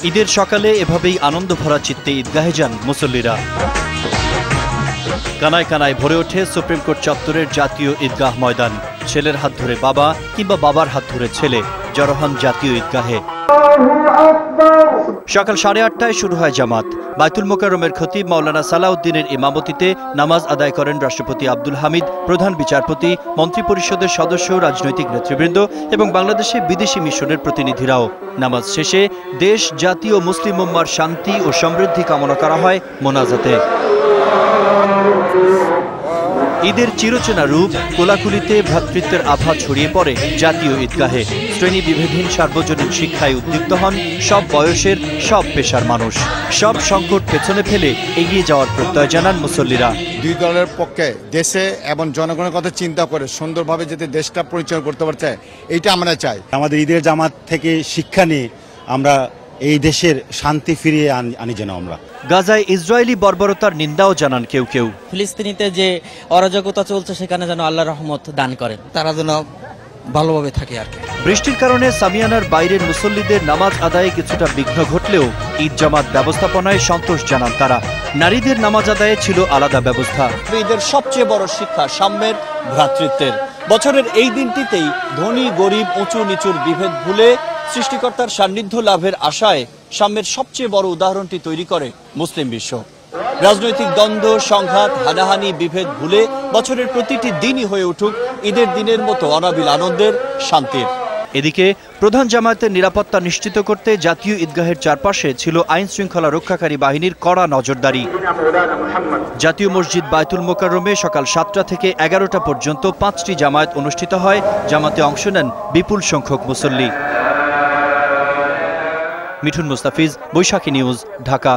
ঈদের সকালে এভাবেই আনন্দ ভরা চিত্তে ঈদগাহে যান মুসল্লিরা। কানায় কানায় ভরে ওঠে সুপ্রিম কোর্ট চত্বরের জাতীয় ঈদগাহ ময়দান। ছেলের হাত ধরে বাবা কিংবা বাবার হাত ধরে ছেলে জড়ো হন জাতীয় ঈদগাহে। সকাল 8:30টায় শুরু হয় জামাত। বায়তুল মোকাররমের খতিব মাওলানা সালাউদ্দিনের ইমামতিতে নামাজ আদায় করেন রাষ্ট্রপতি আব্দুল হামিদ, প্রধান বিচারপতি, মন্ত্রিপরিষদের সদস্য, রাজনৈতিক নেতৃবৃন্দ এবং বাংলাদেশে বিদেশি মিশনের প্রতিনিধিরাও। নামাজ শেষে দেশ, জাতি ও মুসলিম উম্মার শান্তি ও সমৃদ্ধি কামনা করা হয় মোনাজাতে। ঈদের চিরচেনা রূপ কোলাকুলিতে ভ্রাতৃত্বের আভা ছড়িয়ে পড়ে জাতীয় ঈদগাহে। শ্রেণী বিভেদহীন সার্বজনীন শিক্ষায় উদ্দীপ্ত হন সব বয়সের, সব পেশার মানুষ। সব সংকট পেছনে ফেলে এগিয়ে যাওয়ার প্রত্যয় জানান মুসল্লিরা। দুই দলের পক্ষে দেশে এবং জনগণের কথা চিন্তা করে সুন্দরভাবে যাতে দেশটা পরিচালনা করতে পারছে, এইটা আমরা চাই। আমাদের ঈদের জামাত থেকে শিক্ষা নিয়ে আমরা এই দেশের শান্তি ফিরিয়ে আনি যেন আমরা। গাজায় ইসরায়েলি বর্বরতার নিন্দাও জানান কেউ কেউ। ফিলিস্তিনিতে যে অরাজকতা চলছে সেখানে যেন আল্লাহর রহমত দান করেন, তারা যেন ভালোভাবে থাকে আর কি। বৃষ্টির কারণে সামিয়ানার বাইরের মুসল্লিদের নামাজ আদায়ে কিছুটা বিঘ্ন ঘটলেও ঈদ জামাত ব্যবস্থাপনায় সন্তোষ জানান তারা। নারীদের নামাজ আদায়ে ছিল আলাদা ব্যবস্থা। ঈদের সবচেয়ে বড় শিক্ষা সাম্যের, ভ্রাতৃত্বের। বছরের এই দিনটিতেই ধনী গরিব, উঁচু নিচুর বিভেদ ভুলে সৃষ্টিকর্তার সান্নিধ্য লাভের আশায় সাম্যের সবচেয়ে বড় উদাহরণটি তৈরি করে মুসলিম বিশ্ব। রাজনৈতিক দ্বন্দ্ব, সংঘাত, হানাহানি, বিভেদ ভুলে বছরের প্রতিটি দিনই হয়ে উঠুক ঈদের দিনের মতো অনাবিল আনন্দের, শান্তির। এদিকে প্রধান জামায়াতের নিরাপত্তা নিশ্চিত করতে জাতীয় ঈদগাহের চারপাশে ছিল আইন শৃঙ্খলা রক্ষাকারী বাহিনীর কড়া নজরদারি। জাতীয় মসজিদ বায়তুল মোকাররমে সকাল 7টা থেকে 11টা পর্যন্ত 5টি জামায়াত অনুষ্ঠিত হয়। জামাতে অংশ নেন বিপুল সংখ্যক মুসল্লি। মিঠুন মুস্তাফিজ, বৈশাখী নিউজ, ঢাকা।